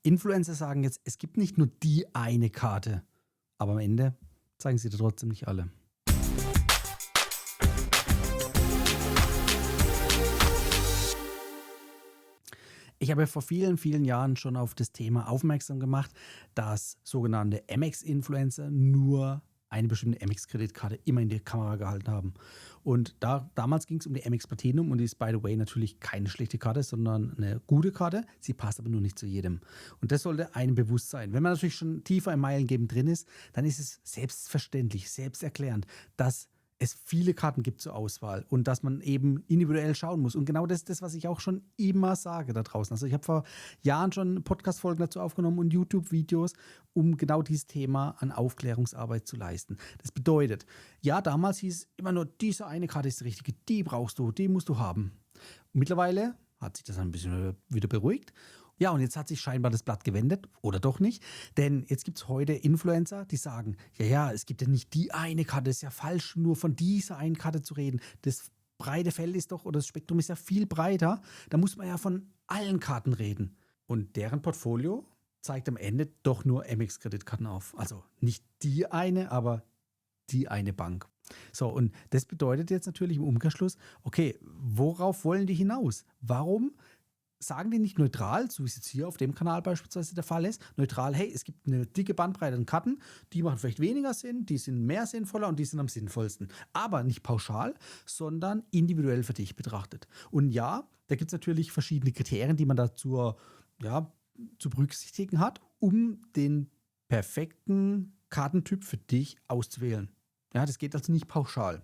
Influencer sagen jetzt, es gibt nicht nur die eine Karte, aber am Ende zeigen sie dir trotzdem nicht alle. Ich habe vor vielen, vielen Jahren schon auf das Thema aufmerksam gemacht, dass sogenannte Amex-Influencer nur eine bestimmte Amex-Kreditkarte immer in die Kamera gehalten haben. Und damals ging es um die Amex Platinum und die ist, by the way, natürlich keine schlechte Karte, sondern eine gute Karte. Sie passt aber nur nicht zu jedem. Und das sollte einem bewusst sein. Wenn man natürlich schon tiefer im Meilengeben drin ist, dann ist es selbstverständlich, selbsterklärend, dass es viele Karten gibt zur Auswahl und dass man eben individuell schauen muss. Und genau das ist das, was ich auch schon immer sage da draußen. Also ich habe vor Jahren schon Podcast-Folgen dazu aufgenommen und YouTube-Videos, um genau dieses Thema an Aufklärungsarbeit zu leisten. Das bedeutet, ja, damals hieß immer nur, diese eine Karte ist die richtige, die brauchst du, die musst du haben. Und mittlerweile hat sich das ein bisschen wieder beruhigt. Ja, und jetzt hat sich scheinbar das Blatt gewendet oder doch nicht, denn jetzt gibt es heute Influencer, die sagen, ja, es gibt ja nicht die eine Karte, das ist ja falsch, nur von dieser einen Karte zu reden. Das breite Feld ist doch, oder das Spektrum ist ja viel breiter, da muss man ja von allen Karten reden. Und deren Portfolio zeigt am Ende doch nur Amex-Kreditkarten auf. Also nicht die eine, aber die eine Bank. So, und das bedeutet jetzt natürlich im Umkehrschluss, okay, worauf wollen die hinaus? Warum sagen die nicht neutral, so wie es jetzt hier auf dem Kanal beispielsweise der Fall ist, neutral, hey, es gibt eine dicke Bandbreite an Karten, die machen vielleicht weniger Sinn, die sind mehr sinnvoller und die sind am sinnvollsten. Aber nicht pauschal, sondern individuell für dich betrachtet. Und ja, da gibt es natürlich verschiedene Kriterien, die man dazu zu berücksichtigen hat, um den perfekten Kartentyp für dich auszuwählen. Ja, das geht also nicht pauschal.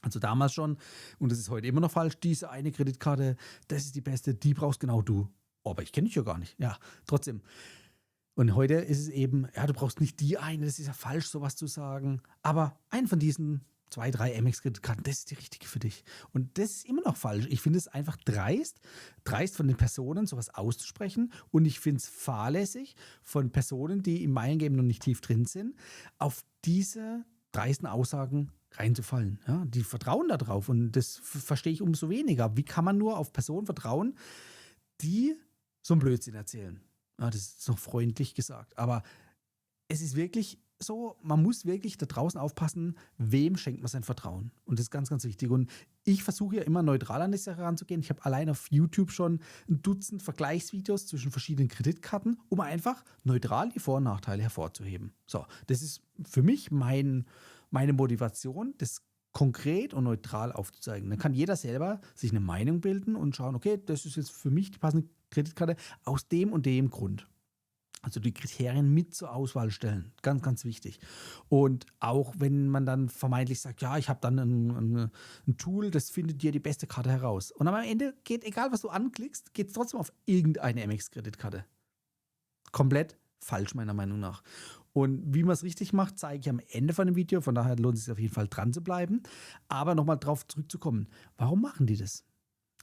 Also damals schon, und das ist heute immer noch falsch, diese eine Kreditkarte, das ist die beste, die brauchst genau du. Oh, aber ich kenne dich ja gar nicht. Ja, trotzdem. Und heute ist es eben, ja, du brauchst nicht die eine, das ist ja falsch, sowas zu sagen. Aber einen von diesen 2, 3 Amex-Kreditkarten, das ist die richtige für dich. Und das ist immer noch falsch. Ich finde es einfach dreist von den Personen, sowas auszusprechen. Und ich finde es fahrlässig von Personen, die im Meilengame noch nicht tief drin sind, auf diese dreisten Aussagen reinzufallen. Ja, die vertrauen da drauf und das verstehe ich umso weniger. Wie kann man nur auf Personen vertrauen, die so einen Blödsinn erzählen? Ja, das ist noch freundlich gesagt. Aber es ist wirklich so, man muss wirklich da draußen aufpassen, wem schenkt man sein Vertrauen. Und das ist ganz, ganz wichtig. Und ich versuche ja immer neutral an die Sache heranzugehen. Ich habe allein auf YouTube schon ein Dutzend Vergleichsvideos zwischen verschiedenen Kreditkarten, um einfach neutral die Vor- und Nachteile hervorzuheben. So, das ist für mich meine Motivation, das konkret und neutral aufzuzeigen. Dann kann jeder selber sich eine Meinung bilden und schauen, okay, das ist jetzt für mich die passende Kreditkarte aus dem und dem Grund. Also die Kriterien mit zur Auswahl stellen. Ganz, ganz wichtig. Und auch wenn man dann vermeintlich sagt, ja, ich habe dann ein Tool, das findet dir die beste Karte heraus. Und am Ende geht, egal was du anklickst, geht es trotzdem auf irgendeine Amex-Kreditkarte. Komplett falsch, meiner Meinung nach. Und wie man es richtig macht, zeige ich am Ende von dem Video. Von daher lohnt es sich auf jeden Fall dran zu bleiben. Aber nochmal drauf zurückzukommen. Warum machen die das?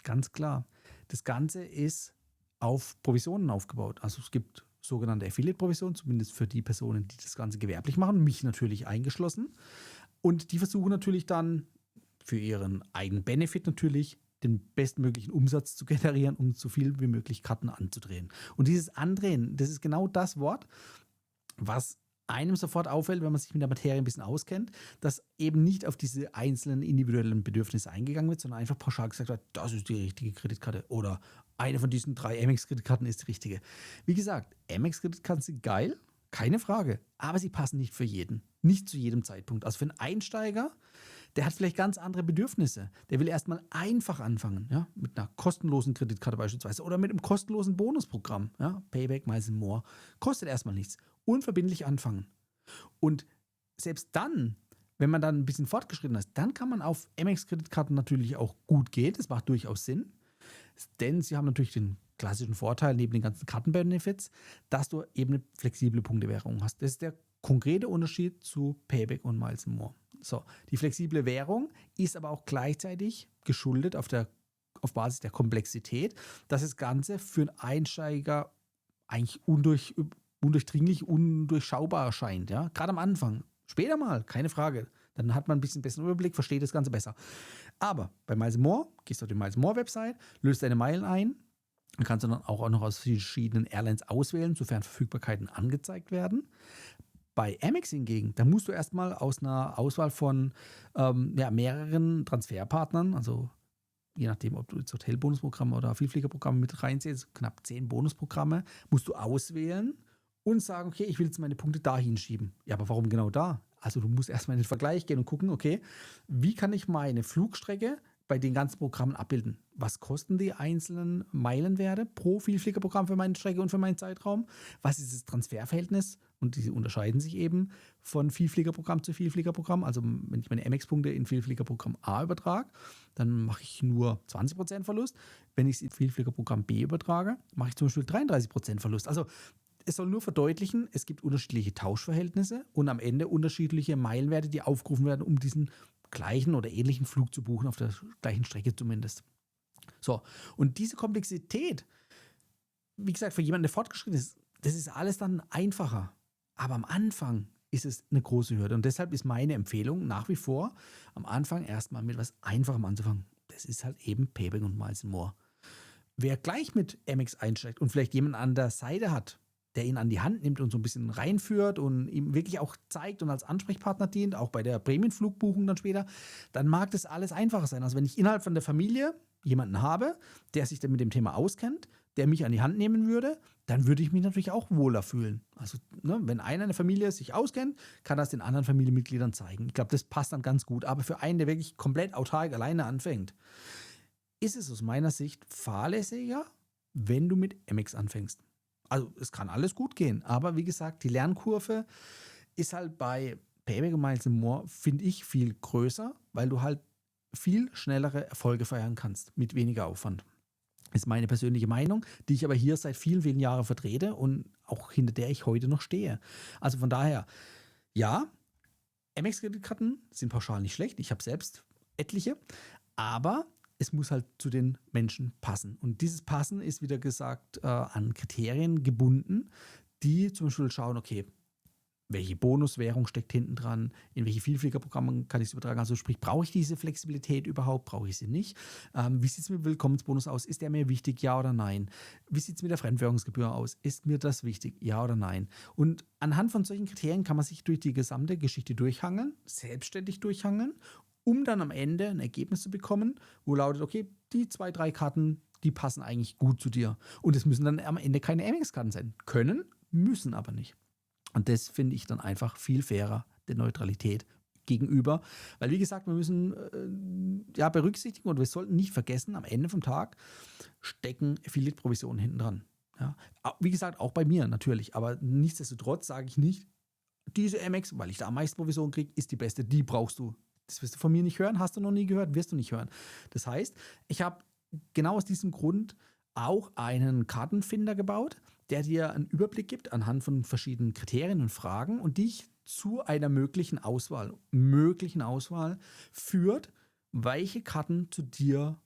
Ganz klar. Das Ganze ist auf Provisionen aufgebaut. Also es gibt sogenannte Affiliate-Provision, zumindest für die Personen, die das Ganze gewerblich machen, mich natürlich eingeschlossen. Und die versuchen natürlich dann für ihren eigenen Benefit natürlich den bestmöglichen Umsatz zu generieren, um so viel wie möglich Karten anzudrehen. Und dieses Andrehen, das ist genau das Wort, was einem sofort auffällt, wenn man sich mit der Materie ein bisschen auskennt, dass eben nicht auf diese einzelnen individuellen Bedürfnisse eingegangen wird, sondern einfach pauschal gesagt wird, das ist die richtige Kreditkarte oder eine von diesen 3 Amex-Kreditkarten ist die richtige. Wie gesagt, Amex-Kreditkarten sind geil, keine Frage, aber sie passen nicht für jeden, nicht zu jedem Zeitpunkt. Also für einen Einsteiger, der hat vielleicht ganz andere Bedürfnisse. Der will erstmal einfach anfangen, ja, mit einer kostenlosen Kreditkarte beispielsweise oder mit einem kostenlosen Bonusprogramm, ja, Payback, Miles & More, kostet erstmal nichts. Unverbindlich anfangen. Und selbst dann, wenn man dann ein bisschen fortgeschritten ist, dann kann man auf Amex-Kreditkarten natürlich auch gut gehen. Das macht durchaus Sinn, denn sie haben natürlich den klassischen Vorteil neben den ganzen Kartenbenefits, dass du eben eine flexible Punktewährung hast. Das ist der konkrete Unterschied zu Payback und Miles & More. So, die flexible Währung ist aber auch gleichzeitig geschuldet auf Basis der Komplexität, dass das Ganze für einen Einsteiger eigentlich undurchdringlich, undurchschaubar erscheint. Ja? Gerade am Anfang. Später mal, keine Frage. Dann hat man ein bisschen besseren Überblick, versteht das Ganze besser. Aber bei Miles & More, gehst du auf die Miles & More Website, löst deine Meilen ein Dann kannst du dann auch noch aus verschiedenen Airlines auswählen, sofern Verfügbarkeiten angezeigt werden. Bei Amex hingegen, da musst du erstmal aus einer Auswahl von mehreren Transferpartnern, also je nachdem, ob du jetzt Hotelbonusprogramme oder Vielfliegerprogramme mit reinziehst, knapp 10 Bonusprogramme, musst du auswählen und sagen, okay, ich will jetzt meine Punkte dahin schieben. Ja, aber warum genau da? Also du musst erstmal in den Vergleich gehen und gucken, okay, wie kann ich meine Flugstrecke bei den ganzen Programmen abbilden? Was kosten die einzelnen Meilenwerte pro Vielfliegerprogramm für meine Strecke und für meinen Zeitraum? Was ist das Transferverhältnis? Und die unterscheiden sich eben von Vielfliegerprogramm zu Vielfliegerprogramm. Also wenn ich meine Amex-Punkte in Vielfliegerprogramm A übertrage, dann mache ich nur 20% Verlust. Wenn ich es in Vielfliegerprogramm B übertrage, mache ich zum Beispiel 33% Verlust. Also es soll nur verdeutlichen, es gibt unterschiedliche Tauschverhältnisse und am Ende unterschiedliche Meilenwerte, die aufgerufen werden, um diesen gleichen oder ähnlichen Flug zu buchen, auf der gleichen Strecke zumindest. So, und diese Komplexität, wie gesagt, für jemanden, der fortgeschritten ist, das ist alles dann einfacher. Aber am Anfang ist es eine große Hürde. Und deshalb ist meine Empfehlung nach wie vor, am Anfang erstmal mit was Einfachem anzufangen. Das ist halt eben Payback und Miles More. Wer gleich mit Amex einsteigt und vielleicht jemanden an der Seite hat, der ihn an die Hand nimmt und so ein bisschen reinführt und ihm wirklich auch zeigt und als Ansprechpartner dient, auch bei der Prämienflugbuchung dann später, dann mag das alles einfacher sein. Also wenn ich innerhalb von der Familie jemanden habe, der sich dann mit dem Thema auskennt, der mich an die Hand nehmen würde, dann würde ich mich natürlich auch wohler fühlen. Also wenn einer in der Familie sich auskennt, kann das den anderen Familienmitgliedern zeigen. Ich glaube, das passt dann ganz gut. Aber für einen, der wirklich komplett autark alleine anfängt, ist es aus meiner Sicht fahrlässiger, wenn du mit Amex anfängst. Also es kann alles gut gehen, aber wie gesagt, die Lernkurve ist halt bei Payback und Miles More, finde ich, viel größer, weil du halt viel schnellere Erfolge feiern kannst mit weniger Aufwand. Ist meine persönliche Meinung, die ich aber hier seit vielen, vielen Jahren vertrete und auch hinter der ich heute noch stehe. Also von daher, ja, Amex-Kreditkarten sind pauschal nicht schlecht. Ich habe selbst etliche, aber es muss halt zu den Menschen passen. Und dieses Passen ist, wieder gesagt, an Kriterien gebunden, die zum Beispiel schauen, okay, welche Bonuswährung steckt hinten dran, in welche Vielfliegerprogramme kann ich es übertragen, also sprich, brauche ich diese Flexibilität überhaupt, brauche ich sie nicht? Wie sieht es mit dem Willkommensbonus aus, ist der mir wichtig, ja oder nein? Wie sieht es mit der Fremdwährungsgebühr aus, ist mir das wichtig, ja oder nein? Und anhand von solchen Kriterien kann man sich durch die gesamte Geschichte durchhangeln, selbstständig durchhangeln, um dann am Ende ein Ergebnis zu bekommen, wo lautet, okay, die 2, 3 Karten, die passen eigentlich gut zu dir. Und es müssen dann am Ende keine Amex-Karten sein. Können, müssen aber nicht. Und das finde ich dann einfach viel fairer der Neutralität gegenüber. Weil, wie gesagt, wir müssen berücksichtigen und wir sollten nicht vergessen, am Ende vom Tag stecken Affiliate-Provisionen hinten dran. Ja. Wie gesagt, auch bei mir natürlich. Aber nichtsdestotrotz sage ich nicht, diese Amex, weil ich da am meisten Provision kriege, ist die beste, die brauchst du. Das wirst du von mir nicht hören, hast du noch nie gehört, wirst du nicht hören. Das heißt, ich habe genau aus diesem Grund auch einen Kartenfinder gebaut, der dir einen Überblick gibt anhand von verschiedenen Kriterien und Fragen und dich zu einer möglichen Auswahl führt, welche Karten zu dir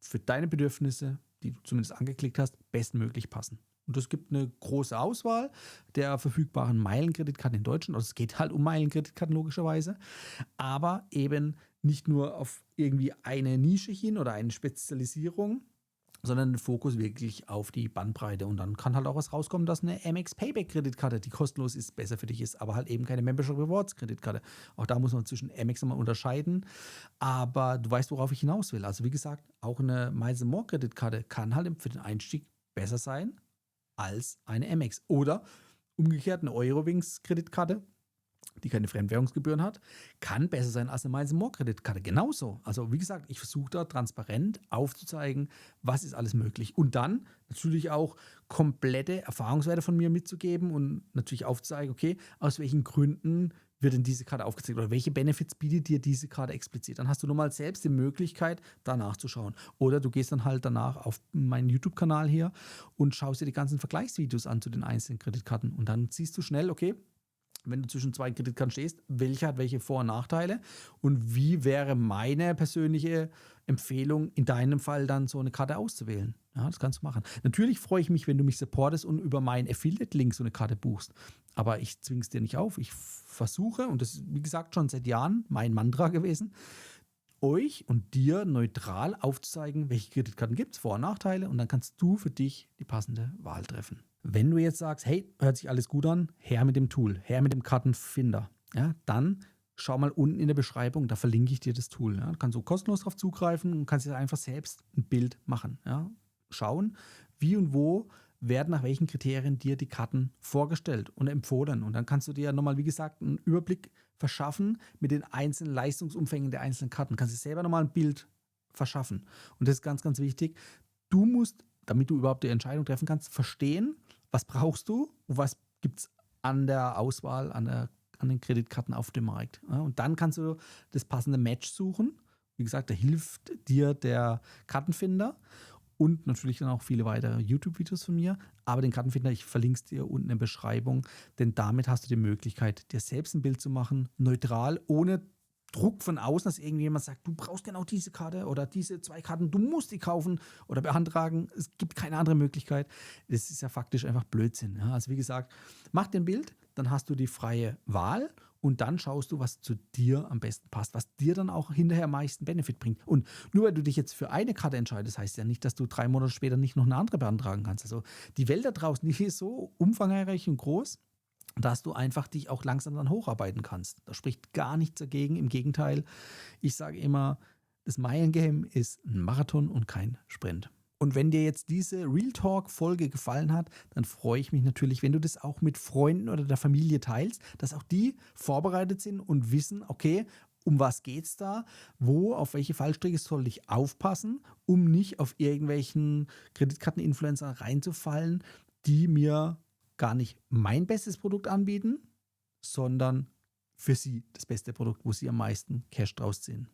für deine Bedürfnisse, die du zumindest angeklickt hast, bestmöglich passen. Und es gibt eine große Auswahl der verfügbaren Meilenkreditkarten in Deutschland. Also es geht halt um Meilenkreditkarten logischerweise, aber eben nicht nur auf irgendwie eine Nische hin oder eine Spezialisierung, sondern den Fokus wirklich auf die Bandbreite. Und dann kann halt auch was rauskommen, dass eine Amex Payback Kreditkarte, die kostenlos ist, besser für dich ist, aber halt eben keine Membership Rewards Kreditkarte. Auch da muss man zwischen Amex nochmal unterscheiden. Aber du weißt, worauf ich hinaus will. Also wie gesagt, auch eine Miles More Kreditkarte kann halt für den Einstieg besser sein als eine Amex. Oder umgekehrt eine Eurowings Kreditkarte, die keine Fremdwährungsgebühren hat, kann besser sein als eine Miles More Kreditkarte. Genauso. Also wie gesagt, ich versuche da transparent aufzuzeigen, was ist alles möglich. Und dann natürlich auch komplette Erfahrungswerte von mir mitzugeben und natürlich aufzuzeigen, okay, aus welchen Gründen wird denn diese Karte aufgezeigt oder welche Benefits bietet dir diese Karte explizit. Dann hast du nochmal selbst die Möglichkeit, da nachzuschauen. Oder du gehst dann halt danach auf meinen YouTube-Kanal hier und schaust dir die ganzen Vergleichsvideos an zu den einzelnen Kreditkarten. Und dann siehst du schnell, okay, wenn du zwischen 2 Kreditkarten stehst, welche hat welche Vor- und Nachteile und wie wäre meine persönliche Empfehlung, in deinem Fall dann so eine Karte auszuwählen. Ja, das kannst du machen. Natürlich freue ich mich, wenn du mich supportest und über meinen Affiliate-Link so eine Karte buchst. Aber ich zwinge es dir nicht auf. Ich versuche, und das ist, wie gesagt, schon seit Jahren mein Mantra gewesen, euch und dir neutral aufzuzeigen, welche Kreditkarten gibt es, Vor- und Nachteile, und dann kannst du für dich die passende Wahl treffen. Wenn du jetzt sagst, hey, hört sich alles gut an, her mit dem Tool, her mit dem Kartenfinder, ja, dann schau mal unten in der Beschreibung, da verlinke ich dir das Tool. Ja. Du kannst so kostenlos drauf zugreifen und kannst dir einfach selbst ein Bild machen. Ja. Schauen, wie und wo werden nach welchen Kriterien dir die Karten vorgestellt und empfohlen. Und dann kannst du dir nochmal, wie gesagt, einen Überblick verschaffen mit den einzelnen Leistungsumfängen der einzelnen Karten. Kannst dir selber nochmal ein Bild verschaffen. Und das ist ganz, ganz wichtig. Du musst, damit du überhaupt die Entscheidung treffen kannst, verstehen, was brauchst du und was gibt es an der Auswahl, an den Kreditkarten auf dem Markt. Ja, und dann kannst du das passende Match suchen. Wie gesagt, da hilft dir der Kartenfinder und natürlich dann auch viele weitere YouTube-Videos von mir. Aber den Kartenfinder, ich verlinke es dir unten in der Beschreibung, denn damit hast du die Möglichkeit, dir selbst ein Bild zu machen, neutral, ohne Druck von außen, dass irgendjemand sagt, du brauchst genau diese Karte oder diese 2 Karten, du musst die kaufen oder beantragen. Es gibt keine andere Möglichkeit. Das ist ja faktisch einfach Blödsinn. Ja? Also wie gesagt, mach dir ein Bild, dann hast du die freie Wahl und dann schaust du, was zu dir am besten passt, was dir dann auch hinterher am meisten Benefit bringt. Und nur weil du dich jetzt für eine Karte entscheidest, heißt ja nicht, dass du 3 Monate später nicht noch eine andere beantragen kannst. Also die Welt da draußen, die ist so umfangreich und groß, dass du einfach dich auch langsam dann hocharbeiten kannst. Da spricht gar nichts dagegen. Im Gegenteil, ich sage immer, das Meilengame ist ein Marathon und kein Sprint. Und wenn dir jetzt diese Real Talk-Folge gefallen hat, dann freue ich mich natürlich, wenn du das auch mit Freunden oder der Familie teilst, dass auch die vorbereitet sind und wissen, okay, um was geht es da? Auf welche Fallstricke soll ich aufpassen, um nicht auf irgendwelchen Kreditkarteninfluencer reinzufallen, die mir gar nicht mein bestes Produkt anbieten, sondern für sie das beste Produkt, wo sie am meisten Cash draus ziehen.